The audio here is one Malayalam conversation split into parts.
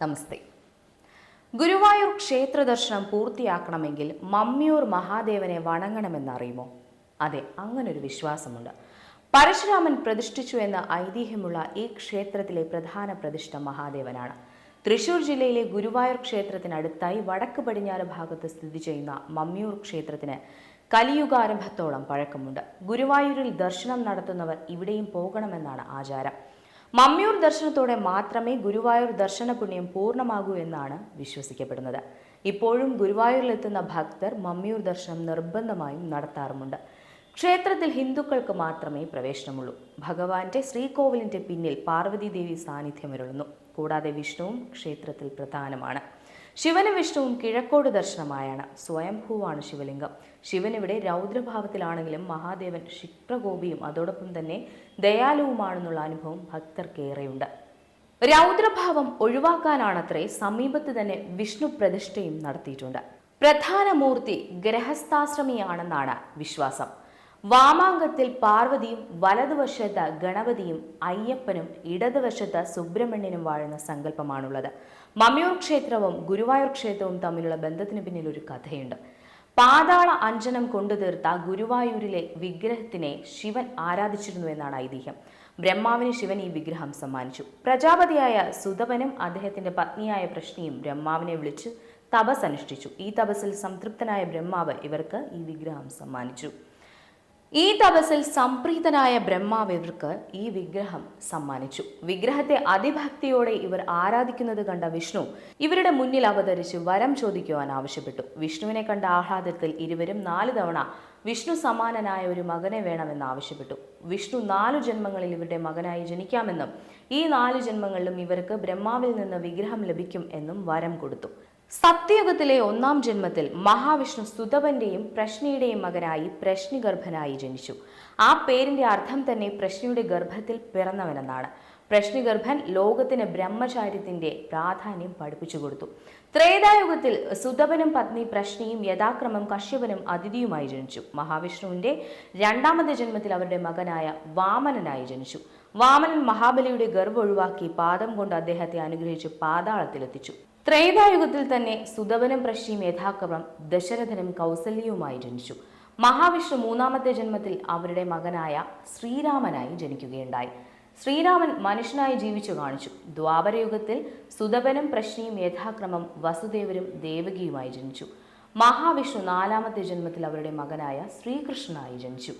നമസ്തേ. ഗുരുവായൂർ ക്ഷേത്ര ദർശനം പൂർത്തിയാക്കണമെങ്കിൽ മമ്മിയൂർ മഹാദേവനെ വണങ്ങണമെന്നറിയുമോ? അതെ, അങ്ങനൊരു വിശ്വാസമുണ്ട്. പരശുരാമൻ പ്രതിഷ്ഠിച്ചു എന്ന ഐതിഹ്യമുള്ള ഈ ക്ഷേത്രത്തിലെ പ്രധാന പ്രതിഷ്ഠ മഹാദേവനാണ്. തൃശൂർ ജില്ലയിലെ ഗുരുവായൂർ ക്ഷേത്രത്തിനടുത്തായി വടക്ക് പടിഞ്ഞാറ് ഭാഗത്ത് സ്ഥിതി ചെയ്യുന്ന മമ്മിയൂർ ക്ഷേത്രത്തിന് കലിയുഗാരംഭത്തോളം പഴക്കമുണ്ട്. ഗുരുവായൂരിൽ ദർശനം നടത്തുന്നവർ ഇവിടെയും പോകണമെന്നാണ് ആചാരം. മമ്മിയൂർ ദർശനത്തോടെ മാത്രമേ ഗുരുവായൂർ ദർശന പുണ്യം പൂർണ്ണമാകൂ എന്നാണ് വിശ്വസിക്കപ്പെടുന്നത്. ഇപ്പോഴും ഗുരുവായൂരിലെത്തുന്ന ഭക്തർ മമ്മിയൂർ ദർശനം നിർബന്ധമായും നടത്താറുമുണ്ട്. ക്ഷേത്രത്തിൽ ഹിന്ദുക്കൾക്ക് മാത്രമേ പ്രവേശനമുള്ളൂ. ഭഗവാന്റെ ശ്രീകോവിലിന്റെ പിന്നിൽ പാർവതി ദേവി സാന്നിധ്യമരുളുന്നു. കൂടാതെ വിഷ്ണുവും ക്ഷേത്രത്തിൽ പ്രധാനമാണ്. ശിവനും വിഷ്ണുവും കിഴക്കോട് ദർശനമായാണ്. സ്വയംഭൂവാണ് ശിവലിംഗം. ശിവൻ ഇവിടെ രൗദ്രഭാവത്തിലാണെങ്കിലും മഹാദേവൻ ക്ഷിപ്രകോപിയും അതോടൊപ്പം തന്നെ ദയാലുവുമാണെന്നുള്ള അനുഭവം ഭക്തർക്കേറെയുണ്ട്. രൗദ്രഭാവം ഒഴിവാക്കാനാണത്രേ സമീപത്ത് തന്നെ വിഷ്ണു പ്രതിഷ്ഠയും നടത്തിയിട്ടുണ്ട്. പ്രധാന മൂർത്തി ഗൃഹസ്ഥാശ്രമിയാണെന്നാണ് വിശ്വാസം. വാമാങ്കത്തിൽ പാർവതിയും വലതുവശത്ത് ഗണപതിയും അയ്യപ്പനും ഇടതുവശത്ത് സുബ്രഹ്മണ്യനും വാഴുന്ന സങ്കല്പമാണുള്ളത്. മമ്മിയൂർ ക്ഷേത്രവും ഗുരുവായൂർ ക്ഷേത്രവും തമ്മിലുള്ള ബന്ധത്തിന് പിന്നിൽ ഒരു കഥയുണ്ട്. പാതാള അഞ്ജനം കൊണ്ടുതീർത്ത ഗുരുവായൂരിലെ വിഗ്രഹത്തിനെ ശിവൻ ആരാധിച്ചിരുന്നു എന്നാണ് ഐതിഹ്യം. ബ്രഹ്മാവിന് ശിവൻ ഈ വിഗ്രഹം സമ്മാനിച്ചു. പ്രജാപതിയായ സുതപനും അദ്ദേഹത്തിന്റെ പത്നിയായ പ്രശ്നിയും ബ്രഹ്മാവിനെ വിളിച്ച് തപസ് അനുഷ്ഠിച്ചു. ഈ തപസ്സിൽ സംതൃപ്തനായ ബ്രഹ്മാവ് ഇവർക്ക് ഈ വിഗ്രഹം സമ്മാനിച്ചു. ഈ തപസ്സിൽ സംപ്രീതനായ ബ്രഹ്മാവ് ഇവർക്ക് ഈ വിഗ്രഹം സമ്മാനിച്ചു. വിഗ്രഹത്തെ അതിഭക്തിയോടെ ഇവർ ആരാധിക്കുന്നത് കണ്ട വിഷ്ണു ഇവരുടെ മുന്നിൽ അവതരിച്ച് വരം ചോദിക്കുവാൻ ആവശ്യപ്പെട്ടു. വിഷ്ണുവിനെ കണ്ട ആഹ്ലാദത്തിൽ ഇരുവരും 4 തവണ വിഷ്ണു സമാനനായ ഒരു മകനെ വേണമെന്ന് ആവശ്യപ്പെട്ടു. വിഷ്ണു 4 ജന്മങ്ങളിൽ ഇവരുടെ മകനായി ജനിക്കാമെന്നും ഈ 4 ജന്മങ്ങളിലും ഇവർക്ക് ബ്രഹ്മാവിൽ നിന്ന് വിഗ്രഹം ലഭിക്കും എന്നും വരം കൊടുത്തു. സത്യയുഗത്തിലെ 1-ാം ജന്മത്തിൽ മഹാവിഷ്ണു സുതപന്റെയും പ്രശ്നിയുടെയും മകനായി പ്രശ്നിഗർഭനായി ജനിച്ചു. ആ പേരിന്റെ അർത്ഥം തന്നെ പ്രശ്നിയുടെ ഗർഭത്തിൽ പിറന്നവനെന്നാണ്. പ്രശ്നിഗർഭൻ ലോകത്തിന് ബ്രഹ്മചാര്യത്തിന്റെ പ്രാധാന്യം പഠിപ്പിച്ചു കൊടുത്തു. ത്രേതായുഗത്തിൽ സുതപനും പത്നി പ്രശ്നിയും യഥാക്രമം കശ്യപനും അതിഥിയുമായി ജനിച്ചു. മഹാവിഷ്ണുവിന്റെ 2-ാമത്തെ ജന്മത്തിൽ അവരുടെ മകനായ വാമനനായി ജനിച്ചു. വാമനൻ മഹാബലിയുടെ ഗർഭം ഒഴിവാക്കി പാദം കൊണ്ട് അദ്ദേഹത്തെ അനുഗ്രഹിച്ച് പാതാളത്തിലെത്തിച്ചു. ത്രേതായുഗത്തിൽ തന്നെ സുതപനും പ്രശ്നിയും യഥാക്രമം ദശരഥനും കൗസല്യവുമായി ജനിച്ചു. മഹാവിഷ്ണു 3-ാമത്തെ ജന്മത്തിൽ അവരുടെ മകനായ ശ്രീരാമനായി ജനിക്കുകയുണ്ടായി. ശ്രീരാമൻ മനുഷ്യനായി ജീവിച്ചു കാണിച്ചു. ദ്വാപരയുഗത്തിൽ സുതപനും പ്രശ്നിയും യഥാക്രമം വസുദേവരും ദേവകിയുമായി ജനിച്ചു. മഹാവിഷ്ണു 4-ാമത്തെ ജന്മത്തിൽ അവരുടെ മകനായ ശ്രീകൃഷ്ണനായി ജനിച്ചു.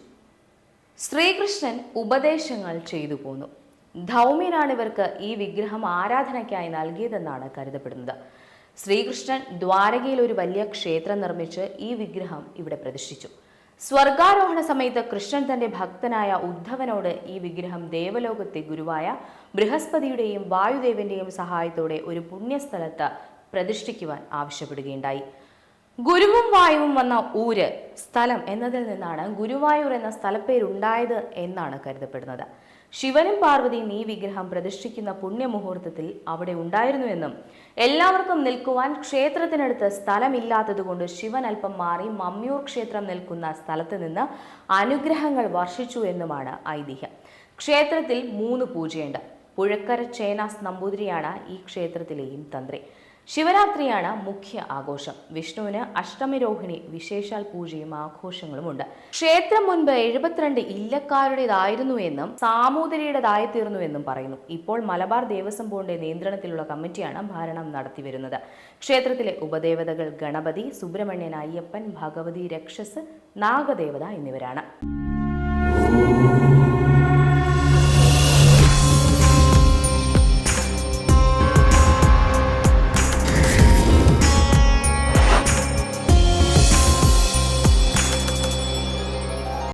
ശ്രീകൃഷ്ണൻ ഉപദേശങ്ങൾ ചെയ്തു പോന്നു. ധൗമ്യനാണ് ഇവർക്ക് ഈ വിഗ്രഹം ആരാധനയ്ക്കായി നൽകിയതെന്നാണ് കരുതപ്പെടുന്നത്. ശ്രീകൃഷ്ണൻ ദ്വാരകയിൽ ഒരു വലിയ ക്ഷേത്രം നിർമ്മിച്ച് ഈ വിഗ്രഹം ഇവിടെ പ്രതിഷ്ഠിച്ചു. സ്വർഗാരോഹണ സമയത്ത് കൃഷ്ണൻ തന്റെ ഭക്തനായ ഉദ്ധവനോട് ഈ വിഗ്രഹം ദേവലോകത്തെ ഗുരുവായ ബൃഹസ്പതിയുടെയും വായുദേവന്റെയും സഹായത്തോടെ ഒരു പുണ്യസ്ഥലത്ത് പ്രതിഷ്ഠിക്കുവാൻ ആവശ്യപ്പെടുകയുണ്ടായി. ഗുരുവും വായുവും വന്ന ഊര് സ്ഥലം എന്നതിൽ നിന്നാണ് ഗുരുവായൂർ എന്ന സ്ഥലപ്പേരുണ്ടായത് എന്നാണ് കരുതപ്പെടുന്നത്. ശിവനും പാർവതിയും ഈ വിഗ്രഹം പ്രതിഷ്ഠിക്കുന്ന പുണ്യമുഹൂർത്തത്തിൽ അവിടെ ഉണ്ടായിരുന്നുവെന്നും എല്ലാവർക്കും നിൽക്കുവാൻ ക്ഷേത്രത്തിനടുത്ത് സ്ഥലമില്ലാത്തതുകൊണ്ട് ശിവൻ അല്പം മാറി മമ്മിയൂർ ക്ഷേത്രം നിൽക്കുന്ന സ്ഥലത്ത് നിന്ന് അനുഗ്രഹങ്ങൾ വർഷിച്ചു എന്നുമാണ് ഐതിഹ്യം. ക്ഷേത്രത്തിൽ 3 പൂജയുണ്ട്. പുഴക്കര ചേനാസ് നമ്പൂതിരിയാണ് ഈ ക്ഷേത്രത്തിലെയും തന്ത്രി. ശിവരാത്രിയാണ് മുഖ്യ ആഘോഷം. വിഷ്ണുവിന് അഷ്ടമിരോഹിണി വിശേഷാൽ പൂജയും ആഘോഷങ്ങളുമുണ്ട്. ക്ഷേത്രം മുൻപ് 72 ഇല്ലക്കാരുടേതായിരുന്നു എന്നും സാമൂതിരിയുടേതായി തീർന്നുവെന്നും പറയുന്നു. ഇപ്പോൾ മലബാർ ദേവസ്വം ബോർഡിന്റെ നിയന്ത്രണത്തിലുള്ള കമ്മിറ്റിയാണ് ഭരണം നടത്തിവരുന്നത്. ക്ഷേത്രത്തിലെ ഉപദേവതകൾ ഗണപതി, സുബ്രഹ്മണ്യൻ, അയ്യപ്പൻ, ഭഗവതി, രക്ഷസ്, നാഗദേവത എന്നിവരാണ്.